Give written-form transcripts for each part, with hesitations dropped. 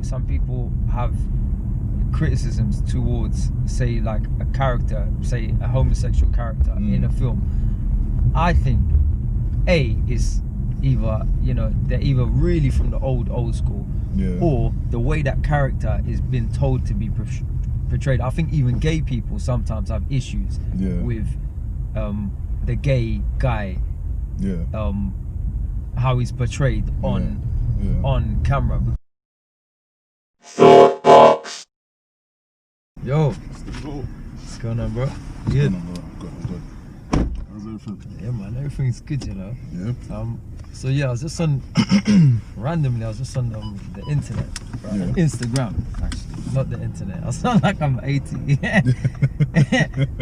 some people have criticisms towards, say, like a character, say a homosexual character in a film. I think is either, you know, they're either really from the old school, or the way that character is been told to be portrayed. I think even gay people sometimes have issues with the gay guy, how he's portrayed on camera. Yo, what's going on, bro? Good. I'm good. How's everything? Yeah, man, everything's good, you know. Yeah. So yeah, I was just on randomly. I was just on the internet, right? Instagram, actually, not the internet. I sound like I'm 80.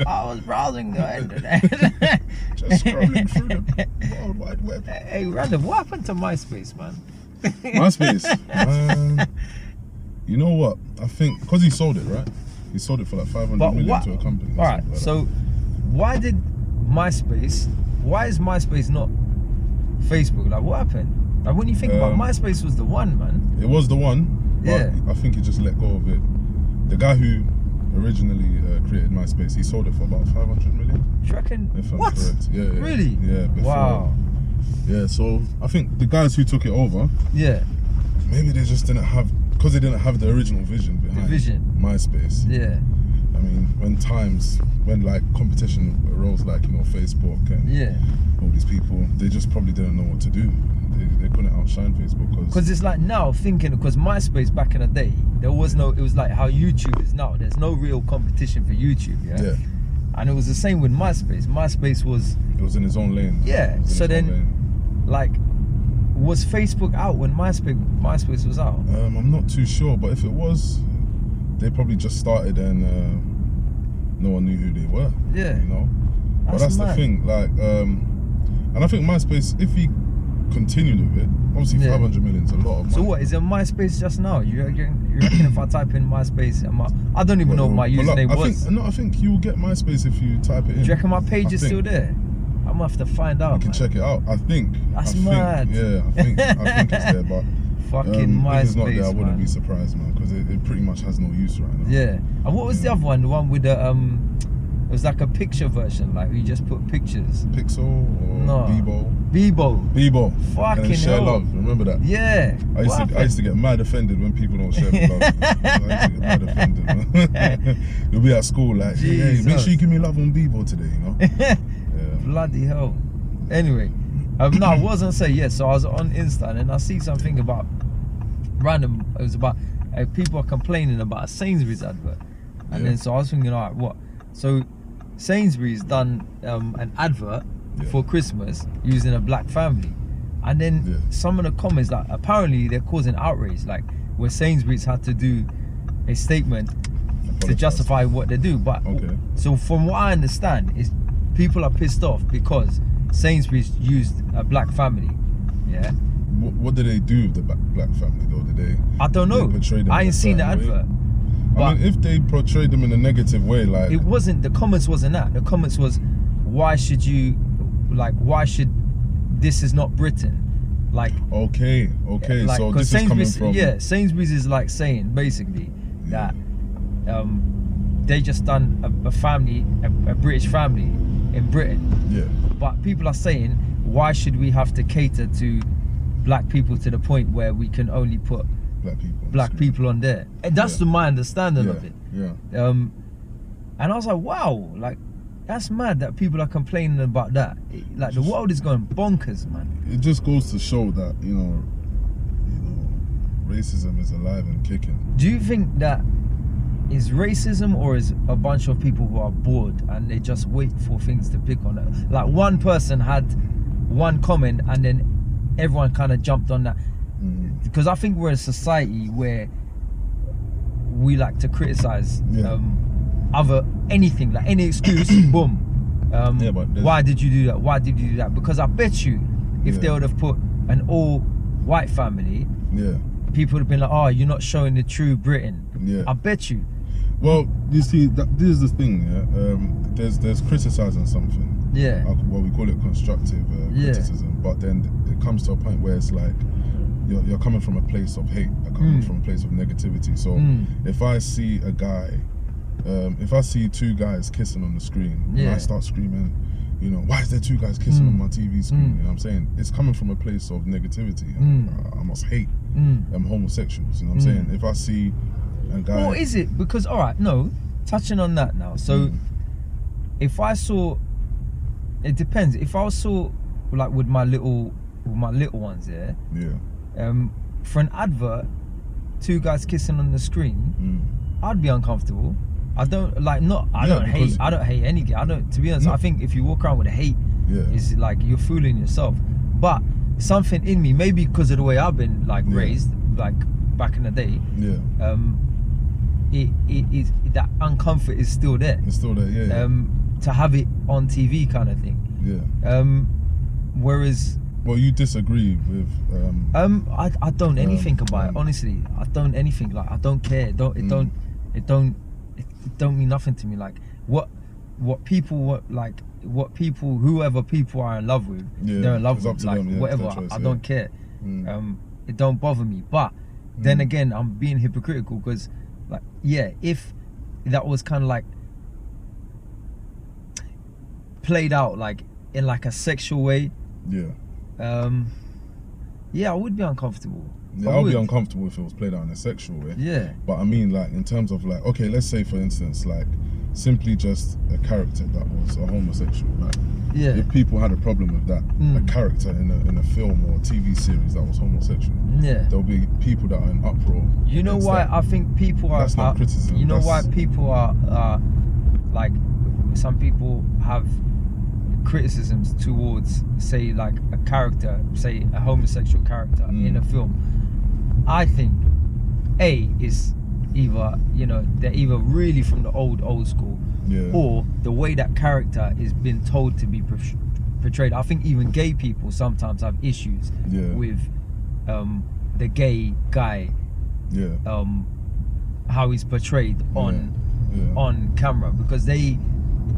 I was browsing the internet. Just scrolling through the World Wide Web. Hey, random. What happened to MySpace, man? MySpace. You know what? I think because he sold it, right? He sold it for like 500 million to a company. All right. So why is MySpace not Facebook? Like, what happened? Like, when you think about MySpace, was the one, man. It was the one. But I think he just let go of it. The guy who originally created MySpace, he sold it for about 500 million. Do you reckon? If I'm what? correct. Yeah. Really? Yeah. Before, wow. Yeah. So I think the guys who took it over. Yeah. Maybe they just didn't have, because they didn't have the original vision behind MySpace. Yeah. I mean, when like competition arose, like, you know, Facebook and all these people, they just probably didn't know what to do. They couldn't outshine Facebook because it's like now thinking, because MySpace back in the day, there was no, it was like how YouTube is now. There's no real competition for YouTube. Yeah. And it was the same with MySpace. MySpace was, it was in its own lane. Yeah. So then, like, was Facebook out when MySpace was out? I'm not too sure, but if it was, they probably just started and no one knew who they were. Yeah. You know? But that's the thing, like, and I think MySpace, if he continued with it, obviously 500 million is a lot of money. So what, is it MySpace just now? You reckon if I type in MySpace, I don't even know what my username was. I think you'll get MySpace if you type it in. Do you reckon my page is still there? I'm gonna have to find out. You can check it out. I think. That's mad. Yeah, I think it's there, but fucking MySpace. If it's not there, I wouldn't be surprised, man, because it pretty much has no use right now. Yeah. And what was the other one? The one with the it was like a picture version, like you just put pictures. Pixel or Bebo. Bebo. Fucking and share love. Remember that? Yeah. I used to get mad offended when people don't share love. I used to get mad offended, man. You'll be at school like, hey, make sure you give me love on Bebo today, you know? Bloody hell. Anyway, no, I wasn't saying so I was on Insta and I see something about random. It was about people are complaining about a Sainsbury's advert, and then so I was thinking, all right, what? So Sainsbury's done an advert for Christmas using a black family, and then some of the comments, like, apparently they're causing outrage, like where Sainsbury's had to do a statement to justify what they do. But so from what I understand is, people are pissed off because Sainsbury's used a black family. Yeah. What did they do with the black family though? Did they? I don't know. I ain't seen the advert. I mean, if they portrayed them in a negative way, like, it wasn't. The comments wasn't that. The comments was, why should this is not Britain? Like. Okay. Like, so this is coming from. Yeah, Sainsbury's is like saying basically that they just done a family, a British family in Britain. Yeah. But people are saying, why should we have to cater to black people to the point where we can only put black people on there? And that's my understanding of it. Yeah. And I was like, wow, like, that's mad that people are complaining about that. Like, the world is going bonkers, man. It just goes to show that, you know, racism is alive and kicking. Do you think that is racism, or is a bunch of people who are bored and they just wait for things to pick on it? Like, one person had one comment and then everyone kind of jumped on that. Because I think we're a society where we like to criticize anything, like any excuse. Boom. Why did you do that? Why did you do that? Because I bet you, if they would have put an all-white family, people would have been like, oh, you're not showing the true Britain. I bet you. Well, you see, this is the thing. There's criticizing something. Well, we call it constructive criticism. But then it comes to a point where it's like, you're coming from a place of hate, you're coming from a place of negativity. So if I see a guy, if I see two guys kissing on the screen, and I start screaming, you know, why is there two guys kissing on my TV screen? You know what I'm saying? It's coming from a place of negativity. I must hate homosexuals. You know what I'm saying? If I see a guy, or is it because touching on that now? So if I saw, it depends. If I saw like with my little ones, for an advert, two guys kissing on the screen, I'd be uncomfortable. I don't hate any gay. To be honest, I think if you walk around with hate, it's like you're fooling yourself. But something in me, maybe because of the way I've been like raised, like back in the day, it that uncomfort is still there. It's still there, to have it on TV kind of thing. Whereas, well, you disagree with I don't anything about it, honestly. I don't anything, like I don't care. It don't mean nothing to me. Like whoever people are in love with, they're in love with, like them, whatever. Choice, I don't care. It don't bother me. But then again, I'm being hypocritical because, like, if that was kind of like played out like in like a sexual way, I would be uncomfortable. I would be uncomfortable if it was played out in a sexual way. But I mean, like, in terms of like, okay, let's say for instance, like, simply just a character that was a homosexual. Like, if people had a problem with that, a character in a film or a TV series that was homosexual, there'll be people that are in uproar. You know why I think people are? That's not criticism. You know why people are like, some people have criticisms towards, say, like a character, say a homosexual character in a film. I think is either, they're either really from the old school, or the way that character is been told to be portrayed. I think even gay people sometimes have issues with the gay guy, how he's portrayed on camera, because they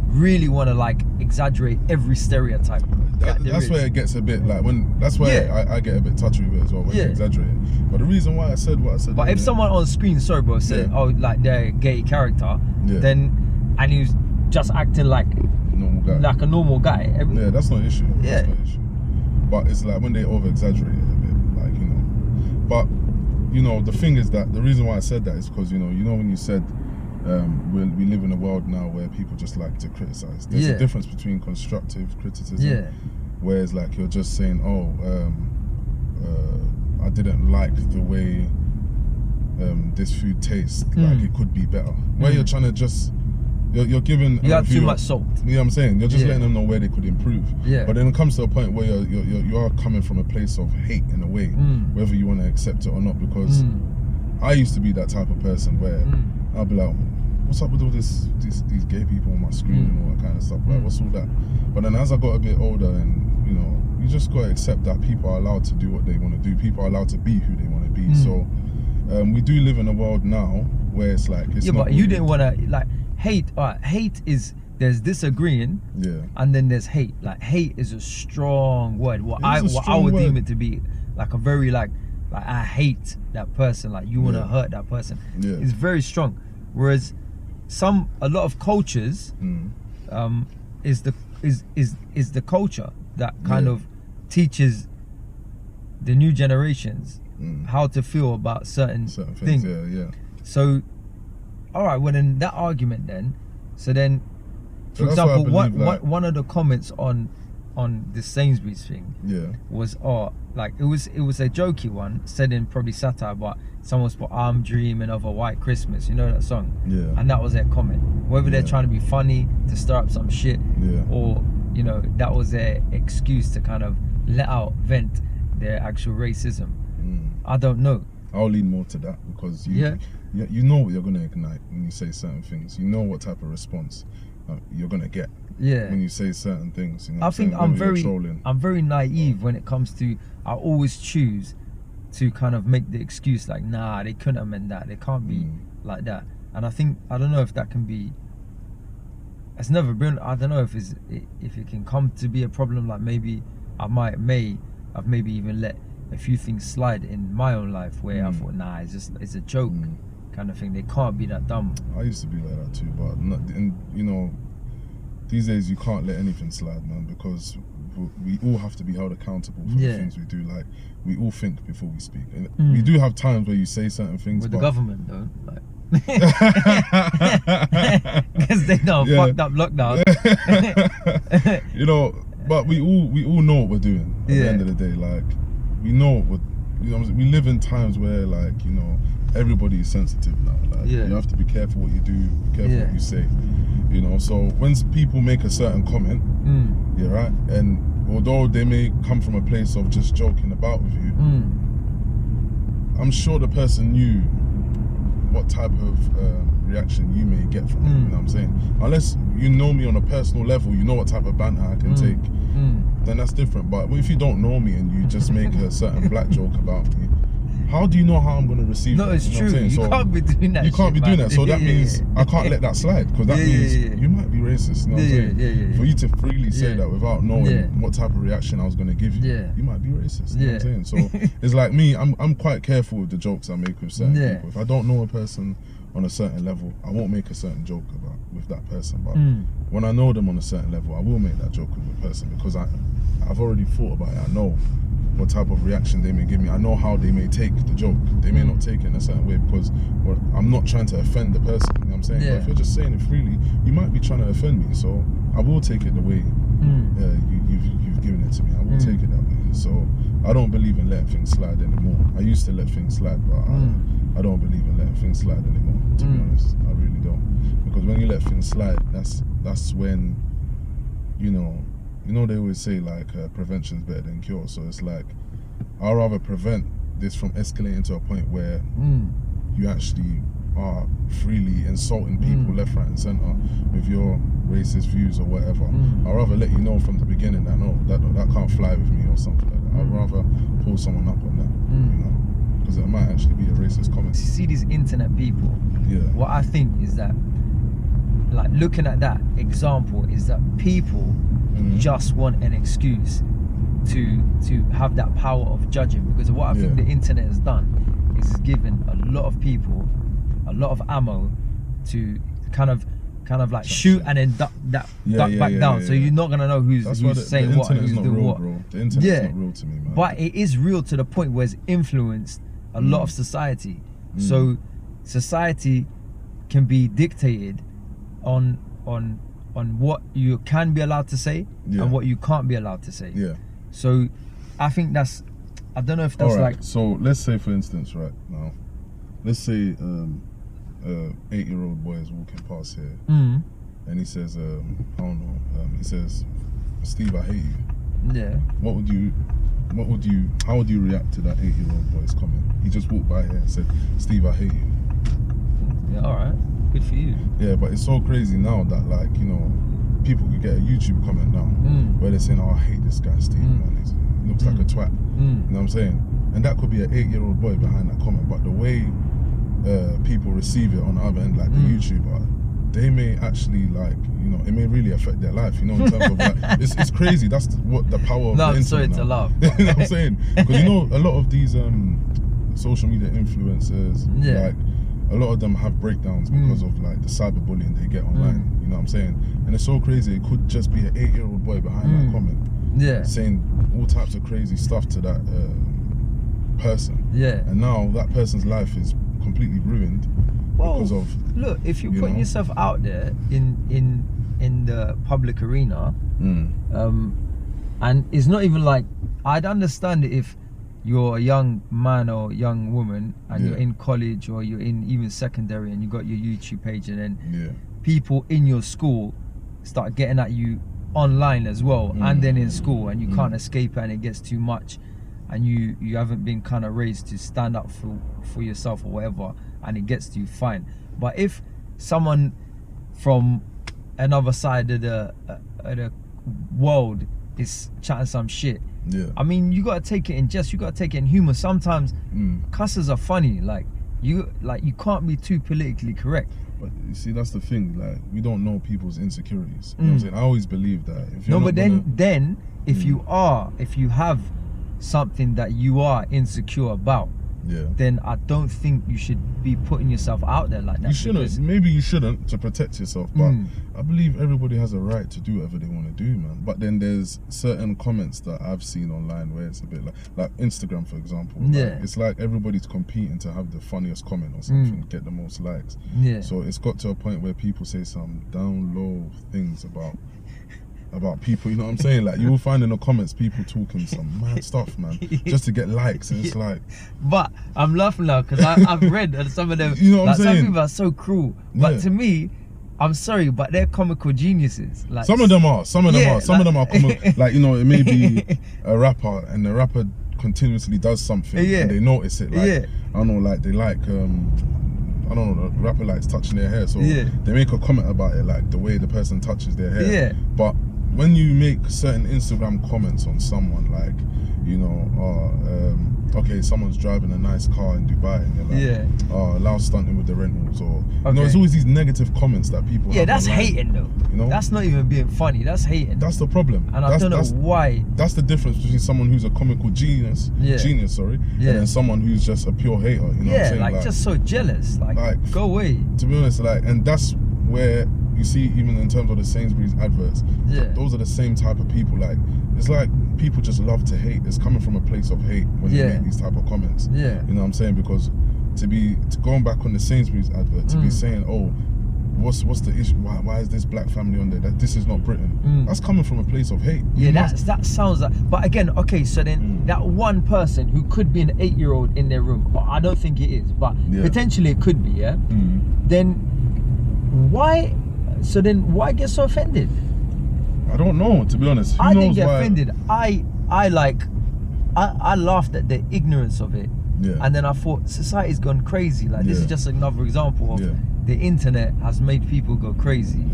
really want to like exaggerate every stereotype. That's where it gets a bit like, that's where I get a bit touchy with it as well, when you exaggerate it. But the reason why I said what I said, but if someone on screen, sorry bro, said like they're a gay character, then, and he was just acting like normal guy, like a normal guy, that's not an issue. That's not an issue. But it's like when they over exaggerate it a bit, like, but the thing is that the reason why I said that is because when you said we live in a world now where people just like to criticize. There's a difference between constructive criticism, whereas like you're just saying, I didn't like the way this food tastes, like it could be better. Where you're trying to just, you're giving, you have too much salt. You know what I'm saying? You're just letting them know where they could improve. But then it comes to a point where you are coming from a place of hate in a way, whether you want to accept it or not. Because I used to be that type of person where I'll be like, what's up with all these gay people on my screen and all that kind of stuff? Like, what's all that? But then as I got a bit older, and you just got to accept that people are allowed to do what they want to do. People are allowed to be who they want to be. So we do live in a world now where it's like, it's not. But you didn't want to like hate. Hate is, there's disagreeing, and then there's hate. Like, hate is a strong word. What I would deem it to be, like a very like I hate that person. Like, you want to hurt that person. It's very strong. Whereas a lot of cultures is the culture that kind of teaches the new generations how to feel about certain things. So, all right, well then that argument then. So then, for example, one of the comments on the Sainsbury's thing was like it was a jokey one, said in probably satire, but someone's put "I'm dreaming of a white Christmas," you know that song, and that was their comment. Whether they're trying to be funny to stir up some shit, or that was their excuse to kind of vent their actual racism. I don't know. I'll lean more to that, because you know what you're going to ignite when you say certain things. You know what type of response you're going to get when you say certain things. I think I'm very naive when it comes to, I always choose to kind of make the excuse like, nah, they couldn't have meant that, they can't be like that. And I don't know if that can be, it's never been, I don't know if it can come to be a problem. Like, maybe I may have maybe even let a few things slide in my own life where I thought, nah, it's a joke kind of thing. They can't be that dumb. I used to be like that too, but you know, these days you can't let anything slide, man, because we all have to be held accountable for the things we do. Like, we all think before we speak, and we do have times where you say certain things. With the government, though, like, because they know fucked up lockdown. You know, but we all know what we're doing at the end of the day. Like, we know what you know. We live in times where, like, you know, everybody is sensitive now. Like, you have to be careful what you do, be careful what you say. You know, so when people make a certain comment, right, and although they may come from a place of just joking about with you, I'm sure the person knew what type of reaction you may get from it, you know what I'm saying? Unless you know me on a personal level, you know what type of banter I can take, then that's different. But if you don't know me and you just make a certain black joke about me, how do you know how I'm going to receive that? No, it's true. You can't be doing that. You can't be doing that. So that means I can't let that slide, because that means you might be racist. You know what I'm saying? For you to freely say that without knowing what type of reaction I was going to give you, you might be racist. You know what I'm saying? So it's like me, I'm quite careful with the jokes I make with certain people. If I don't know a person on a certain level, I won't make a certain joke with that person. But when I know them on a certain level, I will make that joke with the person, because I've already thought about it. I know what type of reaction they may give me. I know how they may take the joke. They may not take it in a certain way, because I'm not trying to offend the person, you know what I'm saying? But if you're just saying it freely, you might be trying to offend me. So I will take it the way you've given it to me. I will take it that way. So I don't believe in letting things slide anymore. I used to let things slide, but I don't believe in letting things slide anymore, to be honest. I really don't. Because when you let things slide, that's when, you know, they always say, like, prevention is better than cure. So it's like, I'd rather prevent this from escalating to a point where you actually are freely insulting people left, right and centre with your racist views or whatever. I'd rather let you know from the beginning that no, that can't fly with me or something like that. I'd rather pull someone up on that, you know, because it might actually be a racist comment. You see these internet people, what I think is that, like, looking at that example, is that people just want an excuse to have that power of judging, because what I think the internet has done is it's given a lot of people a lot of ammo to kind of like shoot and then duck back down. So you're not gonna know who's saying what and who's doing what. Bro. The internet's not real to me, man. But it is real to the point where it's influenced a lot of society. So society can be dictated on what you can be allowed to say and what you can't be allowed to say. So I think that's, I don't know if that's like... So let's say, for instance, right now, let's say 8-year-old boy is walking past here and he says, I don't know, he says, Steve, I hate you. Yeah. How would you react to that 8-year-old boy's comment? He just walked by here and said, Steve, I hate you. Yeah, alright. Good for you. Yeah, but it's so crazy now that, like, you know, people could get a YouTube comment now where they're saying, oh, I hate this guy, Steve, man. He looks like a twat. You know what I'm saying? And that could be an 8-year-old boy behind that comment, but the way people receive it on the other end, like the YouTuber, they may actually, like, you know, it may really affect their life, you know, in terms of, like, it's crazy. That's what the power of the internet. I'm sorry to laugh. You know what I'm saying? Because, you know, a lot of these social media influencers, like, a lot of them have breakdowns because of, like, the cyberbullying they get online. You know what I'm saying? And it's so crazy. It could just be an 8-year-old boy behind that comment, saying all types of crazy stuff to that person. And now that person's life is completely ruined because of. Look, if you're putting yourself out there in the public arena, and it's not even like, I'd understand it if you're a young man or young woman and you're in college or you're in even secondary and you got your YouTube page, and then people in your school start getting at you online as well, and then in school, and you can't escape it and it gets too much, and you haven't been kind of raised to stand up for yourself or whatever, and it gets to you, fine. But if someone from another side of the world is chatting some shit, I mean, you gotta take it in jest, you gotta take it in humor. Sometimes cusses are funny, like you can't be too politically correct. But you see, that's the thing, like, we don't know people's insecurities. You know what I'm saying? I always believe that if you're then if you have something that you are insecure about, then I don't think you should be putting yourself out there like that. You shouldn't. Maybe you shouldn't, to protect yourself, but I believe everybody has a right to do whatever they want to do, man. But then there's certain comments that I've seen online where it's a bit like Instagram, for example. Like, it's like everybody's competing to have the funniest comment or something, get the most likes. So it's got to a point where people say some down low things about people, you know what I'm saying? Like, you will find in the comments people talking some mad stuff, man, just to get likes, and it's like... But I'm laughing now because I've read some of them, you know what I'm saying? Some people are so cruel, but to me, I'm sorry, but they're comical geniuses. Like, some of them are comical, like, you know, it may be a rapper, and the rapper continuously does something, and they notice it, like, I don't know, like, they like, I don't know, the rapper likes touching their hair, so they make a comment about it, like the way the person touches their hair. But when you make certain Instagram comments on someone, like, you know, okay, someone's driving a nice car in Dubai, and you're like, allow stunting with the rentals, or you know, there's always these negative comments that people have that's online, hating though. You know, that's not even being funny. That's hating. That's the problem, and I don't know why. That's the difference between someone who's a comical genius, and then someone who's just a pure hater. You know what I'm saying? Like just so jealous. Like go away. To be honest, like, and that's where you see, even in terms of the Sainsbury's adverts, those are the same type of people. Like, it's like people just love to hate. It's coming from a place of hate when you make these type of comments. You know what I'm saying? Because going back on the Sainsbury's advert, to be saying, oh, what's the issue? Why is this black family on there? That this is not Britain. That's coming from a place of hate. That sounds like. But again, okay, so then that one person who could be an 8-year-old in their room, but I don't think it is, but potentially it could be. Then why? So then why get so offended? I don't know, to be honest. I didn't get offended. I laughed at the ignorance of it. And then I thought, society's gone crazy. Like, this is just another example of the internet has made people go crazy.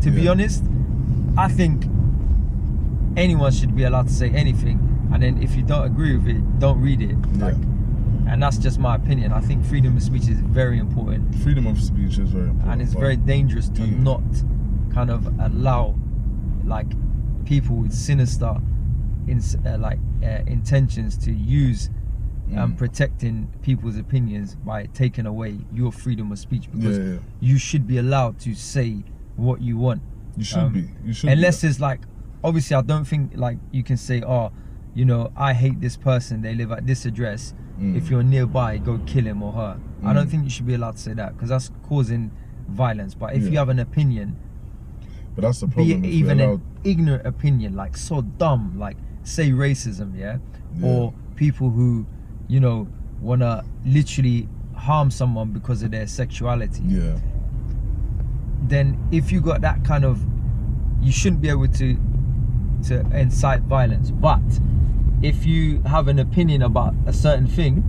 To be honest, I think anyone should be allowed to say anything. And then if you don't agree with it, don't read it. Like, and that's just my opinion. I think freedom of speech is very important. Freedom of speech is very important. And it's very dangerous to not kind of allow, like, people with sinister intentions to use protecting people's opinions by taking away your freedom of speech, because you should be allowed to say what you want. You should be. You should. Unless it's like, obviously, I don't think like you can say, oh, you know, I hate this person, they live at this address. If you're nearby, go kill him or her. I don't think you should be allowed to say that, because that's causing violence. But if you have an opinion, but that's the problem, be it even an ignorant opinion, like so dumb, like say racism, or people who, you know, wanna literally harm someone because of their sexuality. Then if you got that kind of, you shouldn't be able to incite violence. But if you have an opinion about a certain thing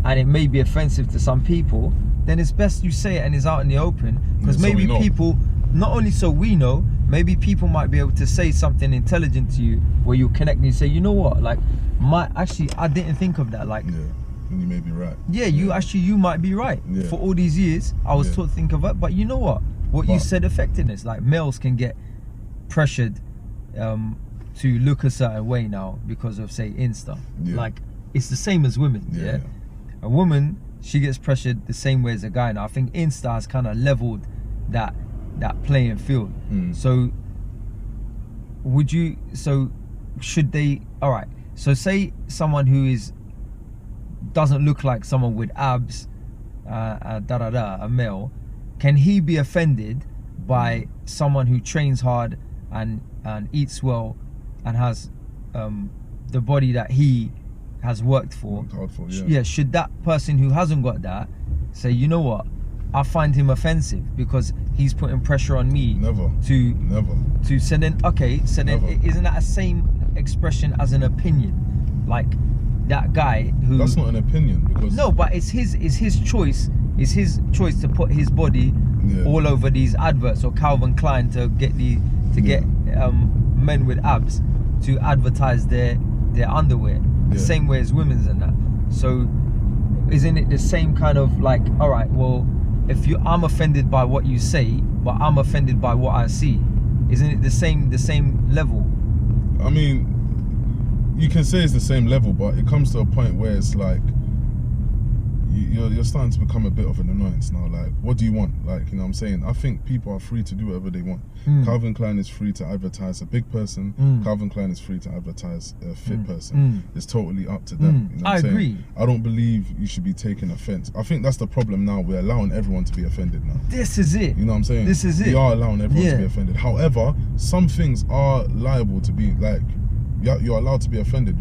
and it may be offensive to some people, then it's best you say it and it's out in the open, because maybe people, not only so we know, maybe people might be able to say something intelligent to you where you connect and you say, you know what, like, actually I didn't think of that, like, and you may be right. You might be right. For all these years I was taught to think of it, but you know what you said affected us. Like, males can get pressured to look a certain way now because of, say, Insta. Like, it's the same as women. A woman, she gets pressured the same way as a guy now. I think Insta has kind of leveled that playing field. So should they, all right, so say someone who doesn't look like someone with abs, a male, can he be offended by someone who trains hard and eats well and has the body that he has worked for? Should that person who hasn't got that say, you know what, I find him offensive because he's putting pressure on me to send in? Okay, so then isn't that a same expression as an opinion? Like, that guy who, that's not an opinion, because no, but it's his choice. It's his choice to put his body all over these adverts, or Calvin Klein to get men with abs to advertise their underwear the same way as women's and that. So isn't it the same kind of, like, all right, well, if I'm offended by what you say, but I'm offended by what I see, isn't it the same level? I mean, you can say it's the same level, but it comes to a point where it's like you're starting to become a bit of an annoyance now. Like, what do you want? Like, you know what I'm saying? I think people are free to do whatever they want. Calvin Klein is free to advertise a big person. Calvin Klein is free to advertise a fit person. It's totally up to them. You know what I'm saying? agree. I don't believe you should be taking offense. I think that's the problem now. We're allowing everyone to be offended now. This is it. You know what I'm saying? This is it. We are allowing everyone to be offended. However, some things are liable to be like, you're allowed to be offended.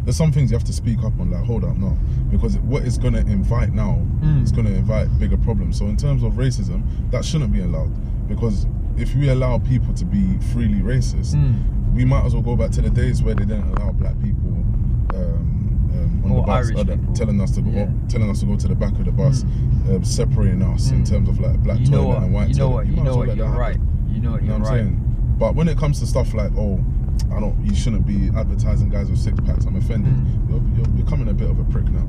There's some things you have to speak up on, like, hold up, no. Because what it's going to invite now, it's going to invite bigger problems. So in terms of racism, that shouldn't be allowed. Because if we allow people to be freely racist, we might as well go back to the days where they didn't allow black people on the bus, telling us to go to the back of the bus, separating us in terms of like black toilet and white toilet. You know what, you're right. You know what, you're right. Saying? But when it comes to stuff like, you shouldn't be advertising guys with 6 packs, I'm offended. You're becoming a bit of a prick now.